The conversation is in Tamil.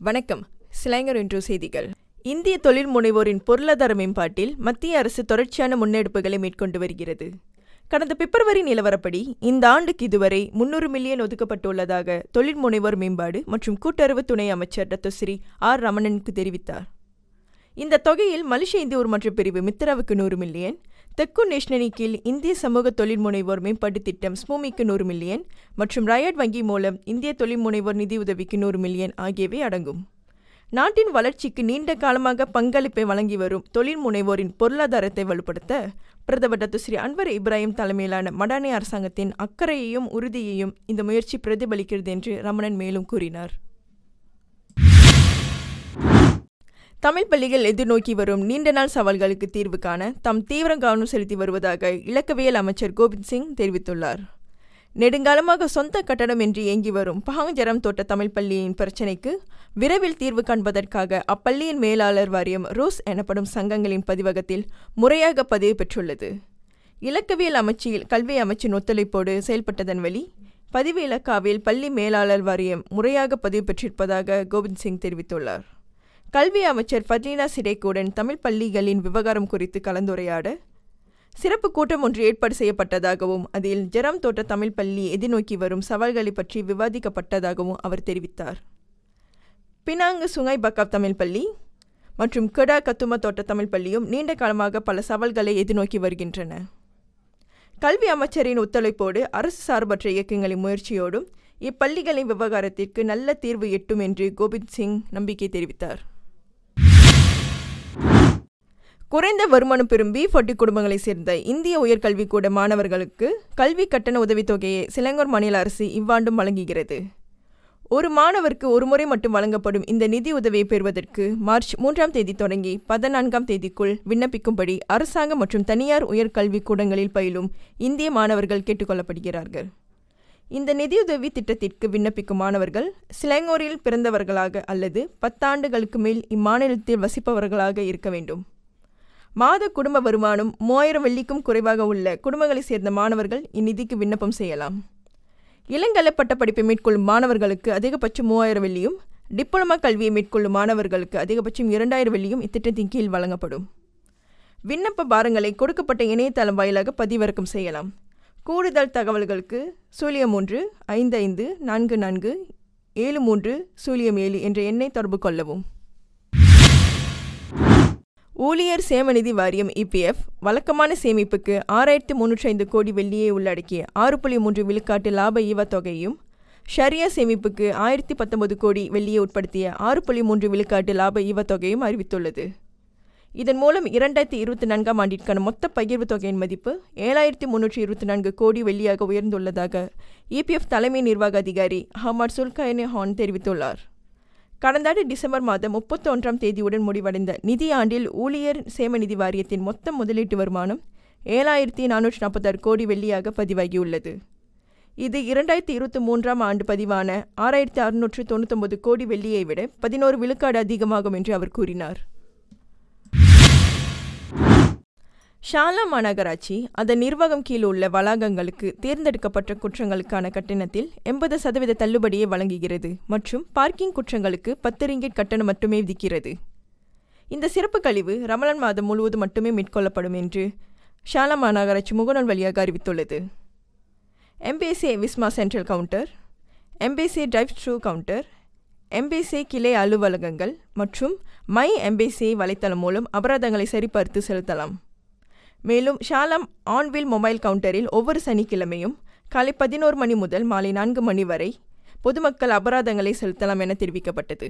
வணக்கம். சிலைங்கர் இன்று செய்திகள். இந்திய தொழில் முனைவோரின் பொருளாதார மேம்பாட்டில் மத்திய அரசு தொடர்ச்சியான முன்னெடுப்புகளை மேற்கொண்டு வருகிறது. கடந்த பிப்ரவரி நிலவரப்படி இந்த ஆண்டுக்கு இதுவரை 300 மில்லியன் ஒதுக்கப்பட்டுள்ளதாக தொழில் முனைவோர் மேம்பாடு மற்றும் கூட்டுறவு துணை அமைச்சர் டாக்டர் ஸ்ரீ ஆர் ரமணனுக்கு தெரிவித்தார். இந்த தொகையில் மலேசிய இந்திய உருமாற்ற பிரிவு மித்ராவுக்கு 100 மில்லியன், தெற்கு நேஷனலி கீழ் இந்திய சமூக தொழில் முனைவோர் மேம்பாட்டு திட்டம் ஸ்மூமிக்கு 100 மில்லியன் மற்றும் ரயாட் வங்கி மூலம் இந்திய தொழில் முனைவோர் நிதியுதவிக்கு 100 மில்லியன் ஆகியவை அடங்கும். நாட்டின் வளர்ச்சிக்கு நீண்ட காலமாக பங்களிப்பை வழங்கி வரும் தொழில் முனைவோரின் பொருளாதாரத்தை வலுப்படுத்த பிரதமர் டாக்டர் ஸ்ரீ அன்வர் இப்ராஹிம் தலைமையிலான மடானி அரசாங்கத்தின் அக்கறையையும் உறுதியையும் இந்த முயற்சி பிரதிபலிக்கிறது என்று ரமணன் மேலும் கூறினார். தமிழ் பள்ளிகள் எதிர்நோக்கி வரும் நீண்ட நாள் சவால்களுக்கு தீர்வு காண தாம் தீவிர கவனம் செலுத்தி வருவதாக இலக்கவியல் அமைச்சர் கோபிந்த் சிங் தெரிவித்துள்ளார். நெடுங்காலமாக சொந்த கட்டடமின்றி இயங்கி வரும் பஹாங் ஜரம் தோட்ட தமிழ் பள்ளியின் பிரச்சினைக்கு விரைவில் தீர்வு காண்பதற்காக அப்பள்ளியின் மேலாளர் வாரியம் ரோஸ் எனப்படும் சங்கங்களின் பதிவகத்தில் முறையாக பதிவு பெற்றுள்ளது. இலக்கவியல் அமைச்சில் கல்வி அமைச்சின் ஒத்துழைப்போடு செயல்பட்டதன் வழி பதிவு இலக்காவில் பள்ளி மேலாளர் வாரியம் முறையாக பதிவு பெற்றிருப்பதாக கோபிந்த் சிங் தெரிவித்துள்ளார். கல்வி அமைச்சர் ஃபட்லீனா சிடேக்குடன் தமிழ் பள்ளிகளின் விவகாரம் குறித்து கலந்துரையாட சிறப்பு கூட்டம் ஒன்று ஏற்பாடு செய்யப்பட்டதாகவும் அதில் ஜரம் தோட்ட தமிழ் பள்ளி எதிர்நோக்கி வரும் சவால்களை பற்றி விவாதிக்கப்பட்டதாகவும் அவர் தெரிவித்தார். பினாங்கு சுங்காய் பக்காப் தமிழ் பள்ளி மற்றும் கெடா கத்துமா தோட்ட தமிழ் பள்ளியும் நீண்ட காலமாக பல சவால்களை எதிர்நோக்கி வருகின்றன. கல்வி அமைச்சரின் ஒத்துழைப்போடு அரசு சார்பற்ற இயக்கங்களின் முயற்சியோடும் இப்பள்ளிகளின் விவகாரத்திற்கு நல்ல தீர்வு எட்டும் என்று கோபிந்த் சிங் நம்பிக்கை தெரிவித்தார். குறைந்த வருமானம் பெறும் B40 குடும்பங்களைச் சேர்ந்த இந்திய உயர்கல்விக்கூட மாணவர்களுக்கு கல்வி கட்டண உதவித்தொகையை சிலங்கூர் மாநில அரசு இவ்வாண்டும் வழங்குகிறது. ஒரு மாணவருக்கு ஒரு முறை மட்டும் வழங்கப்படும் இந்த நிதி உதவியை பெறுவதற்கு மார்ச் 3ஆம் தேதி தொடங்கி 14ஆம் தேதிக்குள் விண்ணப்பிக்கும்படி அரசாங்க மற்றும் தனியார் உயர்கல்விக்கூடங்களில் பயிலும் இந்திய மாணவர்கள் கேட்டுக்கொள்ளப்படுகிறார்கள். இந்த நிதியுதவி திட்டத்திற்கு விண்ணப்பிக்கும் மாணவர்கள் சிலங்கூரில் பிறந்தவர்களாக அல்லது 10 ஆண்டுகளுக்கு மேல் இம்மாநிலத்தில் வசிப்பவர்களாக இருக்க வேண்டும். மாத குடும்ப வருமானம் 3000 வெள்ளிக்கும் குறைவாக உள்ள குடும்பங்களைச் சேர்ந்த மாணவர்கள் இந்நிதிக்கு விண்ணப்பம் செய்யலாம். இளங்கலை பட்டப்படிப்பை மேற்கொள்ளும் மாணவர்களுக்கு அதிகபட்சம் 3000 வெள்ளியும், டிப்ளமா கல்வியை மேற்கொள்ளும் மாணவர்களுக்கு அதிகபட்சம் 2000 வெள்ளியும் இத்திட்டத்தின் கீழ் வழங்கப்படும். விண்ணப்ப பாரங்களை கொடுக்கப்பட்ட இணையதளம் வாயிலாக பதிவிறக்கம் செய்யலாம். கூடுதல் தகவல்களுக்கு 03 55 44 73 07 என்ற எண்ணை தொடர்பு கொள்ளவும். ஊழியர் சேமநிதி வாரியம் EPF வழக்கமான சேமிப்புக்கு 6305 கோடி வெள்ளியை உள்ளடக்கிய 6.3 விழுக்காட்டு லாப ஈவா தொகையும், ஷரியா சேமிப்புக்கு 1019 கோடி வெள்ளியை உட்படுத்திய 6.3 விழுக்காட்டு லாப ஈவா தொகையும் அறிவித்துள்ளது. இதன் மூலம் 2024ஆம் ஆண்டிற்கான மொத்த பகிர்வு தொகையின் மதிப்பு 7324 கோடி வெள்ளியாக உயர்ந்துள்ளதாக EPF தலைமை நிர்வாக அதிகாரி ஹமாட் சுல்கைனே ஹான் தெரிவித்துள்ளார். கடந்த ஆண்டு டிசம்பர் மாதம் 31ஆம் தேதியுடன் முடிவடைந்த நிதி ஆண்டில் ஊழியர் சேமநிதி வாரியத்தின் மொத்த முதலீட்டு வருமானம் 7446 கோடி வெள்ளியாக பதிவாகியுள்ளது. இது 2023ஆம் ஆண்டு பதிவான 6699 கோடி வெள்ளியை விட 11 விழுக்காடு அதிகமாகும் என்று அவர் கூறினார். ஷாலா மாநகராட்சி அதன் நிர்வாகம் கீழ் உள்ள வளாகங்களுக்கு தேர்ந்தெடுக்கப்பட்ட குற்றங்களுக்கான கட்டணத்தில் 80% தள்ளுபடியை வழங்குகிறது மற்றும் பார்க்கிங் குற்றங்களுக்கு 10 ரிங்கிட் கட்டணம் மட்டுமே விதிக்கிறது. இந்த சிறப்பு கழிவு ரமலான் மாதம் முழுவதும் மட்டுமே மேற்கொள்ளப்படும் என்று ஷாலா மாநகராட்சி முகநூல் வழியாக அறிவித்துள்ளது. MBSA Wisma central counter, MBSA drive through counter, MBSA கிளை அலுவலகங்கள் மற்றும் மை MBSA வலைத்தளம் மூலம் அபராதங்களை சரிபார்த்து செலுத்தலாம். மேலும் ஷாலாம் ஆன்வில் மொபைல் கவுண்டரில் ஒவ்வொரு சனிக்கிழமையும் காலை 11 மணி முதல் மாலை 4 மணி வரை பொதுமக்கள் அபராதங்களை செலுத்தலாம் என தெரிவிக்கப்பட்டது.